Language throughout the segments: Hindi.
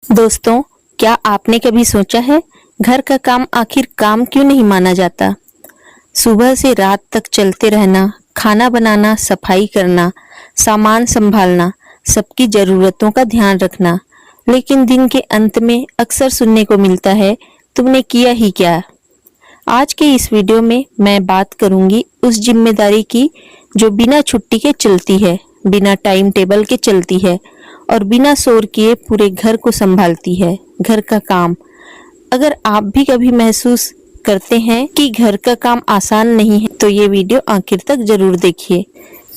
दोस्तों, क्या आपने कभी सोचा है घर का काम आखिर काम क्यों नहीं माना जाता? सुबह से रात तक चलते रहना, खाना बनाना, सफाई करना, सामान संभालना, सबकी जरूरतों का ध्यान रखना, लेकिन दिन के अंत में अक्सर सुनने को मिलता है, तुमने किया ही क्या? आज के इस वीडियो में मैं बात करूंगी उस जिम्मेदारी की जो बिना छुट्टी के चलती है, बिना टाइम टेबल के चलती है और बिना शोर किए पूरे घर को संभालती है, घर का काम। अगर आप भी कभी महसूस करते हैं कि घर का काम आसान नहीं है तो ये वीडियो आखिर तक जरूर देखिए।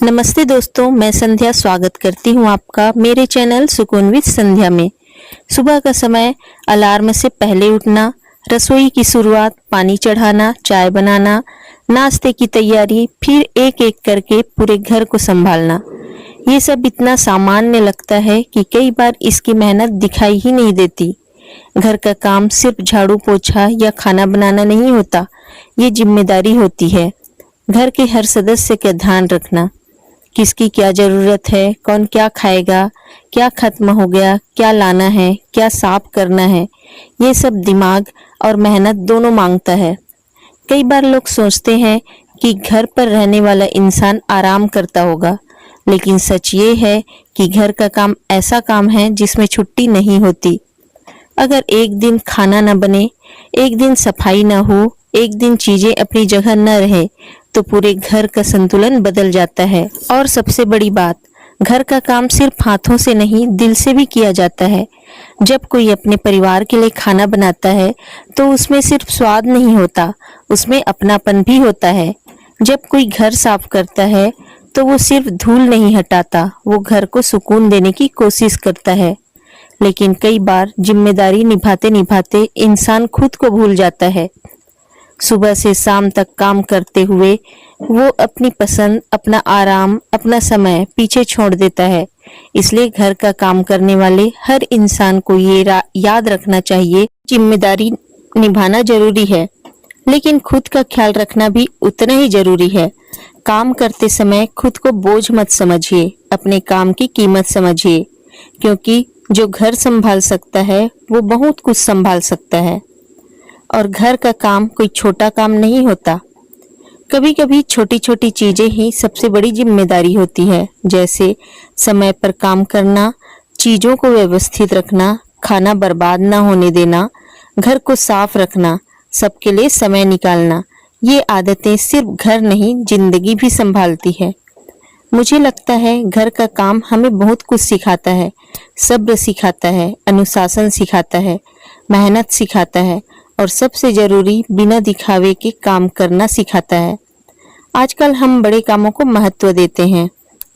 नमस्ते दोस्तों, मैं संध्या स्वागत करती हूँ आपका मेरे चैनल सुकून विद संध्या में। सुबह का समय, अलार्म से पहले उठना, रसोई की शुरुआत, पानी चढ़ाना, चाय बनाना, नाश्ते की तैयारी, फिर एक एक करके पूरे घर को संभालना, ये सब इतना सामान्य लगता है कि कई बार इसकी मेहनत दिखाई ही नहीं देती। घर का काम सिर्फ झाड़ू पोछा या खाना बनाना नहीं होता, ये जिम्मेदारी होती है घर के हर सदस्य का ध्यान रखना। किसकी क्या जरूरत है, कौन क्या खाएगा, क्या खत्म हो गया, क्या लाना है, क्या साफ करना है, ये सब दिमाग और मेहनत दोनों मांगता है। कई बार लोग सोचते हैं कि घर पर रहने वाला इंसान आराम करता होगा, लेकिन सच ये है कि घर का काम ऐसा काम है जिसमें छुट्टी नहीं होती। अगर एक दिन खाना न बने, एक दिन सफाई न हो, एक दिन चीजें अपनी जगह न रहे, तो पूरे घर का संतुलन बदल जाता है। और सबसे बड़ी बात, घर का काम सिर्फ हाथों से नहीं, दिल से भी किया जाता है। जब कोई अपने परिवार के लिए खाना बनाता है तो उसमें सिर्फ स्वाद नहीं होता, उसमें अपनापन भी होता है। जब कोई घर साफ करता है तो वो सिर्फ धूल नहीं हटाता, वो घर को सुकून देने की कोशिश करता है। लेकिन कई बार जिम्मेदारी निभाते निभाते इंसान खुद को भूल जाता है। सुबह से शाम तक काम करते हुए वो अपनी पसंद, अपना आराम, अपना समय पीछे छोड़ देता है। इसलिए घर का काम करने वाले हर इंसान को ये याद रखना चाहिए, जिम्मेदारी निभाना जरूरी है, लेकिन खुद का ख्याल रखना भी उतना ही जरूरी है। काम करते समय खुद को बोझ मत समझिए, अपने काम की कीमत समझिए, क्योंकि जो घर संभाल सकता है वो बहुत कुछ संभाल सकता है। और घर का काम कोई छोटा काम नहीं होता। कभी कभी छोटी छोटी चीजें ही सबसे बड़ी जिम्मेदारी होती है, जैसे समय पर काम करना, चीजों को व्यवस्थित रखना, खाना बर्बाद ना होने देना, घर को साफ रखना, सबके लिए समय निकालना। ये आदतें सिर्फ घर नहीं, जिंदगी भी संभालती है। मुझे लगता है घर का काम हमें बहुत कुछ सिखाता है। सब्र सिखाता है, अनुशासन सिखाता है, मेहनत सिखाता है और सबसे जरूरी बिना दिखावे के काम करना सिखाता है। आजकल हम बड़े कामों को महत्व देते हैं,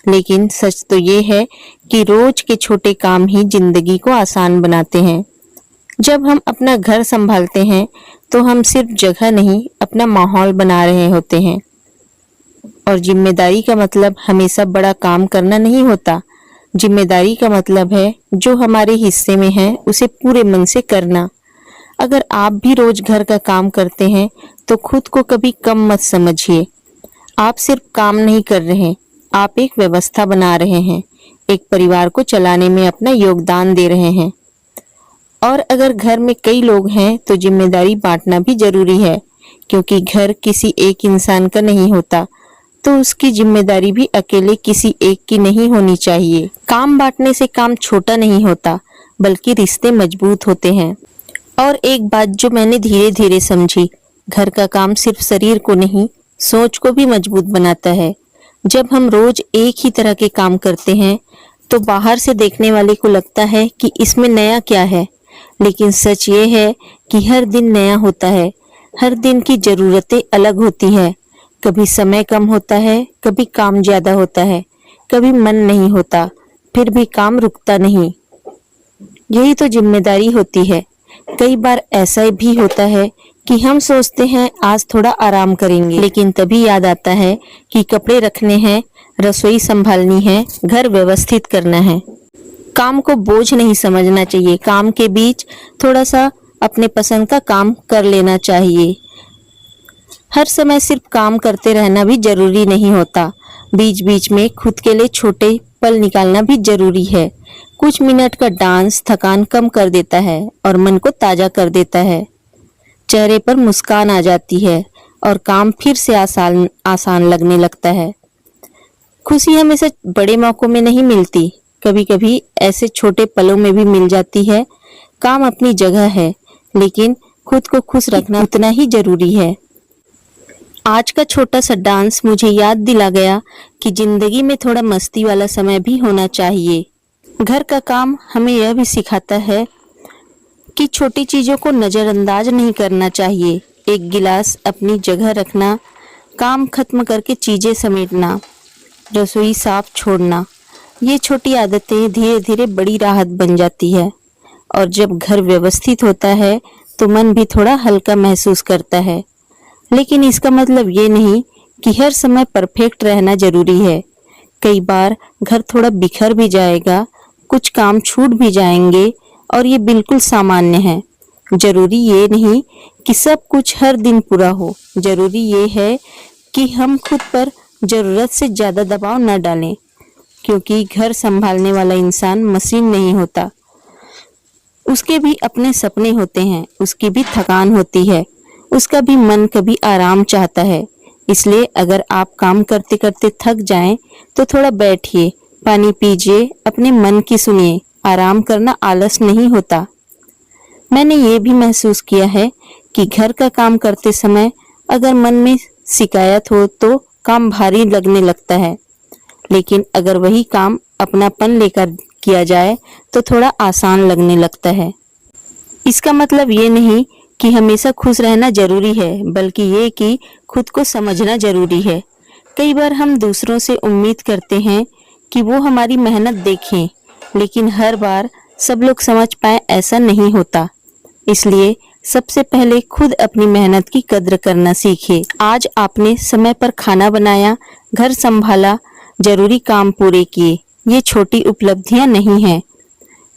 लेकिन सच तो ये है कि रोज के छोटे काम ही जिंदगी को आसान बनाते हैं। जब हम अपना घर संभालते हैं तो हम सिर्फ जगह नहीं, अपना माहौल बना रहे होते हैं। और जिम्मेदारी का मतलब हमेशा बड़ा काम करना नहीं होता। जिम्मेदारी का मतलब है जो हमारे हिस्से में है उसे पूरे मन से करना। अगर आप भी रोज घर का काम करते हैं तो खुद को कभी कम मत समझिए। आप सिर्फ काम नहीं कर रहे, आप एक व्यवस्था बना रहे हैं, एक परिवार को चलाने में अपना योगदान दे रहे हैं। और अगर घर में कई लोग हैं तो जिम्मेदारी बांटना भी जरूरी है, क्योंकि घर किसी एक इंसान का नहीं होता, तो उसकी जिम्मेदारी भी अकेले किसी एक की नहीं होनी चाहिए। काम बांटने से काम छोटा नहीं होता, बल्कि रिश्ते मजबूत होते हैं। और एक बात जो मैंने धीरे धीरे समझी, घर का काम सिर्फ शरीर को नहीं, सोच को भी मजबूत बनाता है। जब हम रोज एक ही तरह के काम करते हैं तो बाहर से देखने वाले को लगता है कि इसमें नया क्या है, लेकिन सच ये है कि हर दिन नया होता है। हर दिन की जरूरतें अलग होती हैं। कभी समय कम होता है, कभी काम ज्यादा होता है, कभी मन नहीं होता, फिर भी काम रुकता नहीं। यही तो जिम्मेदारी होती है। कई बार ऐसा भी होता है कि हम सोचते हैं आज थोड़ा आराम करेंगे, लेकिन तभी याद आता है कि कपड़े रखने हैं, रसोई संभालनी है, घर व्यवस्थित करना है। काम को बोझ नहीं समझना चाहिए, काम के बीच थोड़ा सा अपने पसंद का काम कर लेना चाहिए। हर समय सिर्फ काम करते रहना भी जरूरी नहीं होता, बीच बीच में खुद के लिए छोटे पल निकालना भी जरूरी है। कुछ मिनट का डांस थकान कम कर देता है और मन को ताजा कर देता है। चेहरे पर मुस्कान आ जाती है और काम फिर से आसान आसान लगने लगता है। खुशी हमेशा बड़े मौकों में नहीं मिलती, कभी कभी ऐसे छोटे पलों में भी मिल जाती है। काम अपनी जगह है, लेकिन खुद को खुश रखना उतना ही जरूरी है। आज का छोटा सा डांस मुझे याद दिला गया कि जिंदगी में थोड़ा मस्ती वाला समय भी होना चाहिए। घर का काम हमें यह भी सिखाता है कि छोटी चीजों को नजरअंदाज नहीं करना चाहिए। एक गिलास अपनी जगह रखना, काम खत्म करके चीजें समेटना, रसोई साफ छोड़ना, ये छोटी आदतें धीरे धीरे बड़ी राहत बन जाती है। और जब घर व्यवस्थित होता है तो मन भी थोड़ा हल्का महसूस करता है। लेकिन इसका मतलब ये नहीं कि हर समय परफेक्ट रहना जरूरी है। कई बार घर थोड़ा बिखर भी जाएगा, कुछ काम छूट भी जाएंगे और ये बिल्कुल सामान्य है। जरूरी ये नहीं कि सब कुछ हर दिन पूरा हो, जरूरी ये है कि हम खुद पर जरूरत से ज्यादा दबाव न डालें, क्योंकि घर संभालने वाला इंसान मशीन नहीं होता। उसके भी अपने सपने होते हैं, उसकी भी थकान होती है, उसका भी मन कभी आराम चाहता है। इसलिए अगर आप काम करते करते थक जाएं तो थोड़ा बैठिए, पानी पीजिए, अपने मन की सुनिए। आराम करना आलस नहीं होता। मैंने ये भी महसूस किया है कि घर का काम करते समय अगर मन में शिकायत हो तो काम भारी लगने लगता है, लेकिन अगर वही काम अपनापन लेकर किया जाए तो थोड़ा आसान लगने लगता है। इसका मतलब ये नहीं कि हमेशा खुश रहना जरूरी है, बल्कि ये कि खुद को समझना जरूरी है। कई बार हम दूसरों से उम्मीद करते हैं कि वो हमारी मेहनत देखें, लेकिन हर बार सब लोग समझ पाए ऐसा नहीं होता। इसलिए सबसे पहले खुद अपनी मेहनत की कद्र करना सीखे। आज आपने समय पर खाना बनाया, घर संभाला, जरूरी काम पूरे किए, ये छोटी उपलब्धियां नहीं हैं,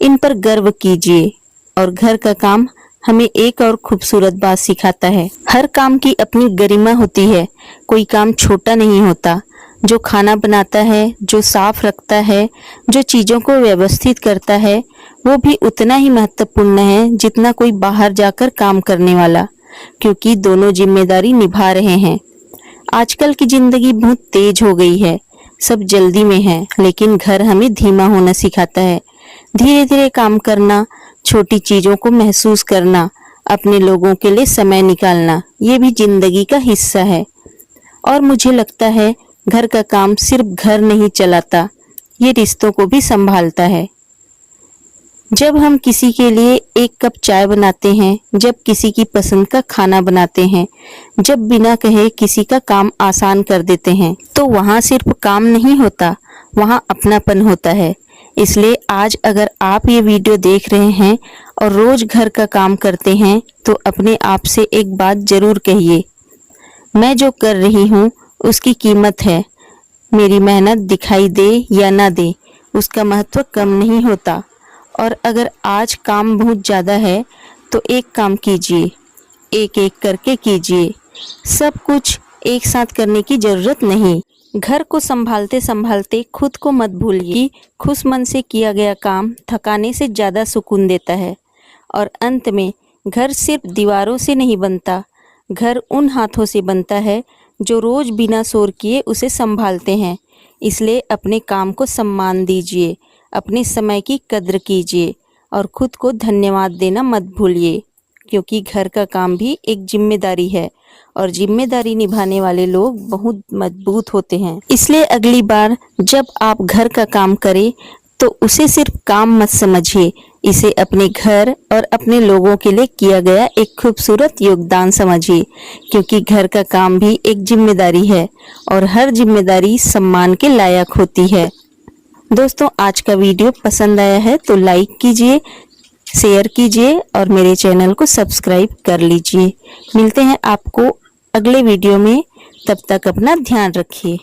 इन पर गर्व कीजिए। और घर का काम हमें एक और खूबसूरत बात सिखाता है, हर काम की अपनी गरिमा होती है, कोई काम छोटा नहीं होता। जो खाना बनाता है, जो साफ रखता है, जो चीजों को व्यवस्थित करता है, वो भी उतना ही महत्वपूर्ण है जितना कोई बाहर जाकर काम करने वाला, क्योंकि दोनों जिम्मेदारी निभा रहे हैं। आजकल की जिंदगी बहुत तेज हो गई है, सब जल्दी में है, लेकिन घर हमें धीमा होना सिखाता है। धीरे धीरे काम करना, छोटी चीजों को महसूस करना, अपने लोगों के लिए समय निकालना, ये भी जिंदगी का हिस्सा है। और मुझे लगता है घर का काम सिर्फ घर नहीं चलाता, ये रिश्तों को भी संभालता है। जब हम किसी के लिए एक कप चाय बनाते हैं, जब किसी की पसंद का खाना बनाते हैं, जब बिना कहे किसी का काम आसान कर देते हैं, तो वहाँ सिर्फ काम नहीं होता, वहाँ अपनापन होता है। इसलिए आज अगर आप ये वीडियो देख रहे हैं और रोज घर का काम करते हैं, तो अपने आप से एक बात जरूर कहिए, मैं जो कर रही हूँ उसकी कीमत है। मेरी मेहनत दिखाई दे या ना दे, उसका महत्व कम नहीं होता। और अगर आज काम बहुत ज़्यादा है तो एक काम कीजिए, एक एक करके कीजिए, सब कुछ एक साथ करने की ज़रूरत नहीं। घर को संभालते संभालते खुद को मत भूलिए। खुश मन से किया गया काम थकाने से ज़्यादा सुकून देता है। और अंत में घर सिर्फ दीवारों से नहीं बनता, घर उन हाथों से बनता है जो रोज बिना शोर किए उसे संभालते हैं। इसलिए अपने काम को सम्मान दीजिए, अपने समय की कद्र कीजिए और खुद को धन्यवाद देना मत भूलिए, क्योंकि घर का काम भी एक जिम्मेदारी है और जिम्मेदारी निभाने वाले लोग बहुत मजबूत होते हैं। इसलिए अगली बार जब आप घर का काम करें तो उसे सिर्फ काम मत समझिए, इसे अपने घर और अपने लोगों के लिए किया गया एक खूबसूरत योगदान समझिए, क्योंकि घर का काम भी एक जिम्मेदारी है और हर जिम्मेदारी सम्मान के लायक होती है। दोस्तों, आज का वीडियो पसंद आया है तो लाइक कीजिए, शेयर कीजिए और मेरे चैनल को सब्सक्राइब कर लीजिए। मिलते हैं आपको अगले वीडियो में, तब तक अपना ध्यान रखिए।